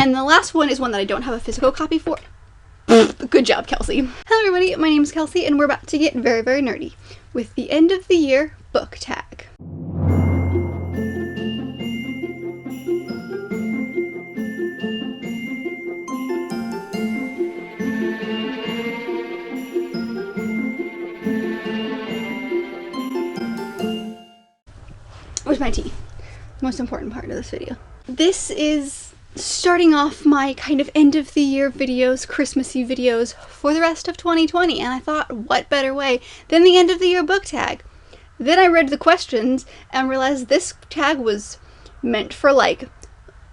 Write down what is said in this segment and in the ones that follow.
And the last one is one that I don't have a physical copy for. Good job, Kelsey. Hello everybody, my name is Kelsey and we're about to get very, very nerdy with the end of the year book tag. Where's my tea? Most important part of this video. This is starting off my kind of end of the year videos, Christmassy videos for the rest of 2020, and I thought, what better way than the end of the year book tag? Then I read the questions and realized this tag was meant for like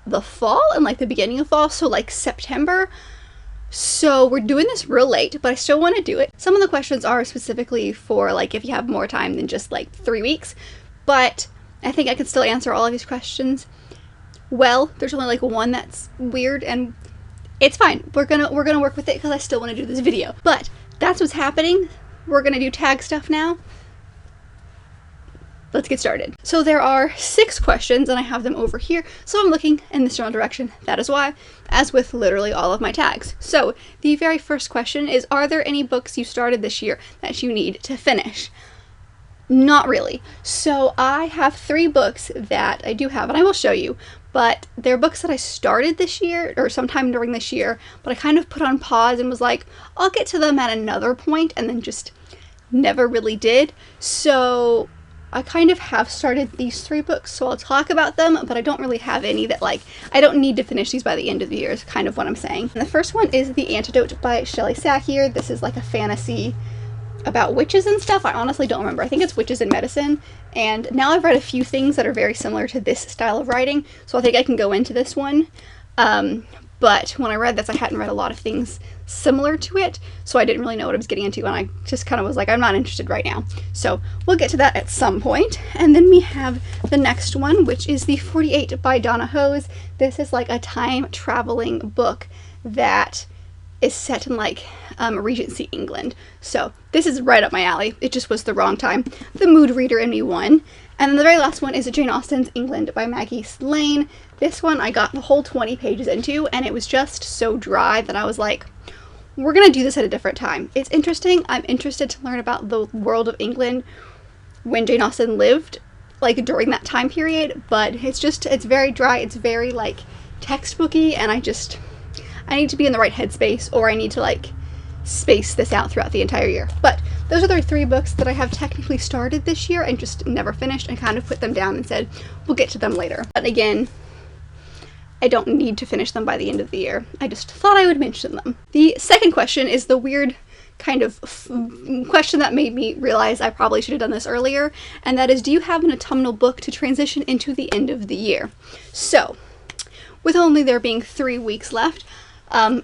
the fall and like the beginning of fall, so like September. So we're doing this real late, but I still want to do it. Some of the questions are specifically for like if you have more time than just like 3 weeks, but I think I can still answer all of these questions. Well, there's only like one that's weird and it's fine. We're gonna work with it because I still want to do this video. But that's what's happening. We're gonna do tag stuff now. Let's get started. So there are 6 questions and I have them over here. So I'm looking in this general direction. That is why, as with literally all of my tags. So the very first question is, are there any books you started this year that you need to finish? Not really. So I have 3 books that I do have, and I will show you, but they're books that I started this year, or sometime during this year, but I kind of put on pause and was like, I'll get to them at another point, and then just never really did. So I kind of have started these 3 books, so I'll talk about them, but I don't really have any that like, I don't need to finish these by the end of the year is kind of what I'm saying. And the first one is The Antidote by Shelley Sackyer. This is like a fantasy about witches and stuff. I honestly don't remember. I think it's witches in medicine, and now I've read a few things that are very similar to this style of writing, so I think I can go into this one. But when I read this, I hadn't read a lot of things similar to it, so I didn't really know what I was getting into, and I just kind of was like, I'm not interested right now. So we'll get to that at some point. And then we have the next one, which is The 48 by Donna Hose. This is like a time traveling book that is set in like Regency England. So this is right up my alley. It just was the wrong time. The mood reader in me won. And then the very last one is Jane Austen's England by Maggie Slane. This one I got the whole 20 pages into, and it was just so dry that I was like, we're gonna do this at a different time. It's interesting. I'm interested to learn about the world of England when Jane Austen lived, like during that time period, but it's very dry. It's very like textbooky, and I need to be in the right headspace, or I need to like space this out throughout the entire year. But those are the 3 books that I have technically started this year and just never finished, and kind of put them down and said, we'll get to them later. But again, I don't need to finish them by the end of the year. I just thought I would mention them. The second question is the weird kind of question that made me realize I probably should have done this earlier, and that is, do you have an autumnal book to transition into the end of the year? So, with only there being 3 weeks left,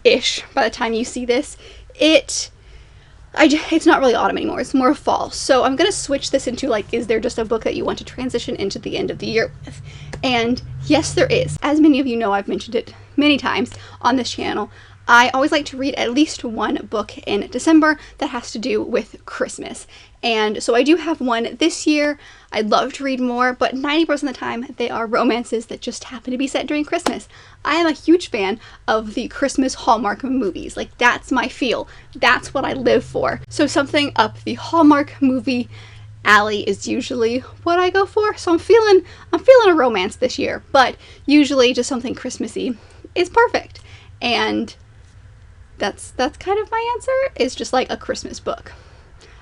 ish, by the time you see this, it's not really autumn anymore, it's more fall. So I'm gonna switch this into like, is there just a book that you want to transition into the end of the year with? And yes, there is. As many of you know, I've mentioned it many times on this channel, I always like to read at least one book in December that has to do with Christmas. And so I do have one this year. I'd love to read more, but 90% of the time they are romances that just happen to be set during Christmas. I am a huge fan of the Christmas Hallmark movies. Like, that's my feel. That's what I live for. So something up the Hallmark movie alley is usually what I go for. So I'm feeling a romance this year, but usually just something Christmassy is perfect. And that's kind of my answer, is just like a Christmas book.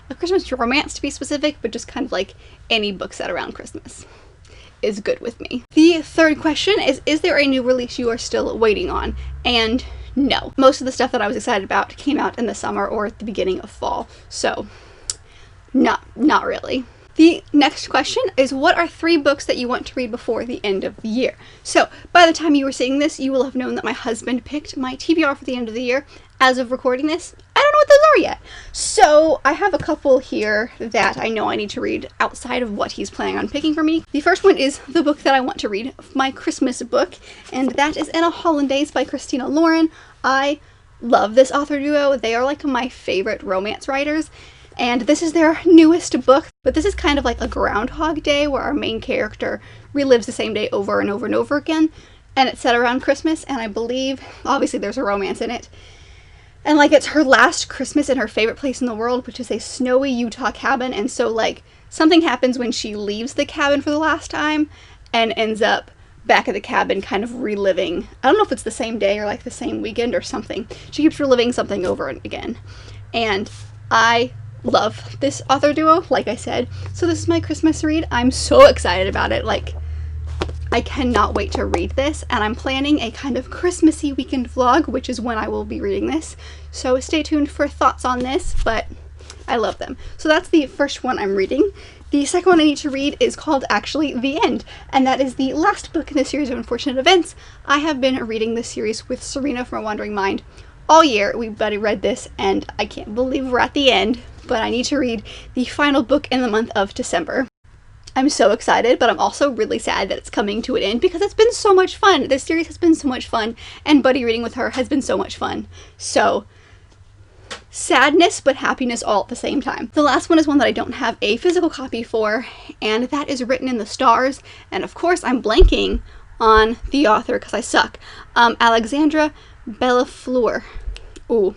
A Christmas romance to be specific, but just kind of like any book set around Christmas is good with me. The third question is there a new release you are still waiting on? And no. Most of the stuff that I was excited about came out in the summer or at the beginning of fall, so not really. The next question is, what are 3 books that you want to read before the end of the year? So by the time you were seeing this, you will have known that my husband picked my TBR for the end of the year. As of recording this, I don't know what those are yet. So I have a couple here that I know I need to read outside of what he's planning on picking for me. The first one is the book that I want to read, my Christmas book, and that is In a Hollandaise by Christina Lauren. I love this author duo. They are like my favorite romance writers, and this is their newest book, but this is kind of like a Groundhog Day where our main character relives the same day over and over and over again. and it's set around Christmas, and I believe, obviously there's a romance in it, and like it's her last Christmas in her favorite place in the world, which is a snowy Utah cabin, and so like something happens when she leaves the cabin for the last time and ends up back at the cabin kind of reliving, I don't know if it's the same day or like the same weekend or something. She keeps reliving something over and again. And I love this author duo, like I said. So this is my Christmas read. I'm so excited about it. Like, I cannot wait to read this, and I'm planning a kind of Christmassy weekend vlog, which is when I will be reading this. So stay tuned for thoughts on this, but I love them. So that's the first one I'm reading. The second one I need to read is called actually The End, and that is the last book in the series of Unfortunate Events. I have been reading this series with Serena from A Wandering Mind all year. We've already read this, and I can't believe we're at the end, but I need to read the final book in the month of December. I'm so excited, but I'm also really sad that it's coming to an end because it's been so much fun. This series has been so much fun, and buddy reading with her has been so much fun. So, sadness but happiness all at the same time. The last one is one that I don't have a physical copy for, and that is Written in the Stars. And of course, I'm blanking on the author because I suck. Alexandra Bellafleur. Ooh.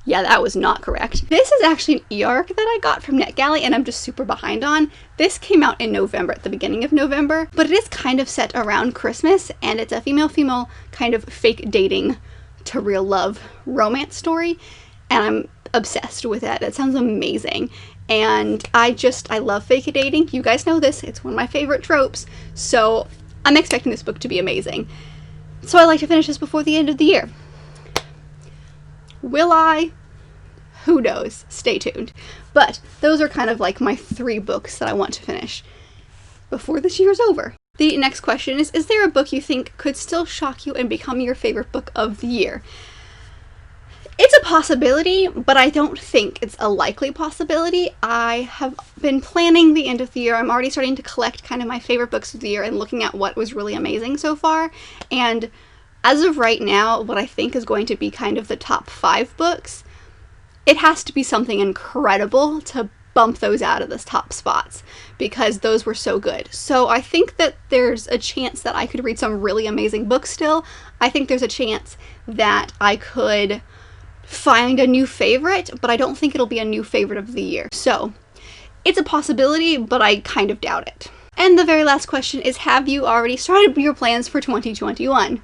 Yeah, that was not correct. This is actually an e-arc that I got from NetGalley, and I'm just super behind on. This came out in November, at the beginning of November, but it is kind of set around Christmas, and it's a female-female kind of fake dating to real love romance story, and I'm obsessed with it. It sounds amazing, and I love fake dating. You guys know this. It's one of my favorite tropes, so I'm expecting this book to be amazing. So I'd like to finish this before the end of the year. Will I? Who knows? Stay tuned. But those are kind of like my 3 books that I want to finish before this year's over. The next question is there a book you think could still shock you and become your favorite book of the year? It's a possibility, but I don't think it's a likely possibility. I have been planning the end of the year. I'm already starting to collect kind of my favorite books of the year and looking at what was really amazing so far. And as of right now, what I think is going to be kind of the top 5 books, it has to be something incredible to bump those out of the top spots because those were so good. So I think that there's a chance that I could read some really amazing books still. I think there's a chance that I could find a new favorite, but I don't think it'll be a new favorite of the year. So it's a possibility, but I kind of doubt it. And the very last question is, have you already started your plans for 2021?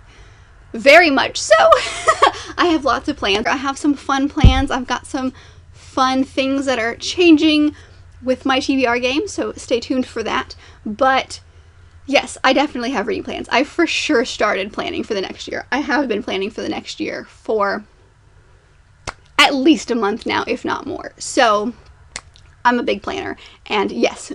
Very much so. I have lots of plans. I have some fun plans. I've got some fun things that are changing with my TBR game, so stay tuned for that. But yes, I definitely have reading plans. I for sure started planning for the next year. I have been planning for the next year for at least a month now, if not more. So I'm a big planner, and yes,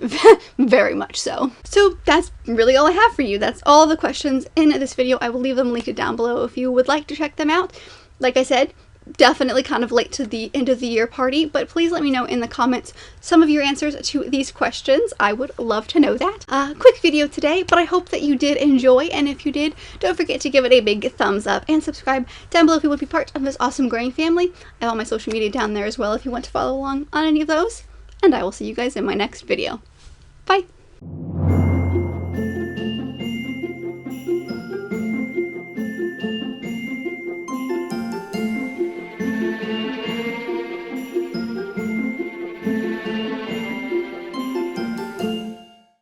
very much so. So that's really all I have for you. That's all the questions in this video. I will leave them linked down below if you would like to check them out. Like I said, definitely kind of late to the end of the year party, but please let me know in the comments some of your answers to these questions. I would love to know that. Quick video today, but I hope that you did enjoy, and if you did, don't forget to give it a big thumbs up and subscribe down below if you want to be part of this awesome growing family. I have all my social media down there as well if you want to follow along on any of those. And I will see you guys in my next video. Bye!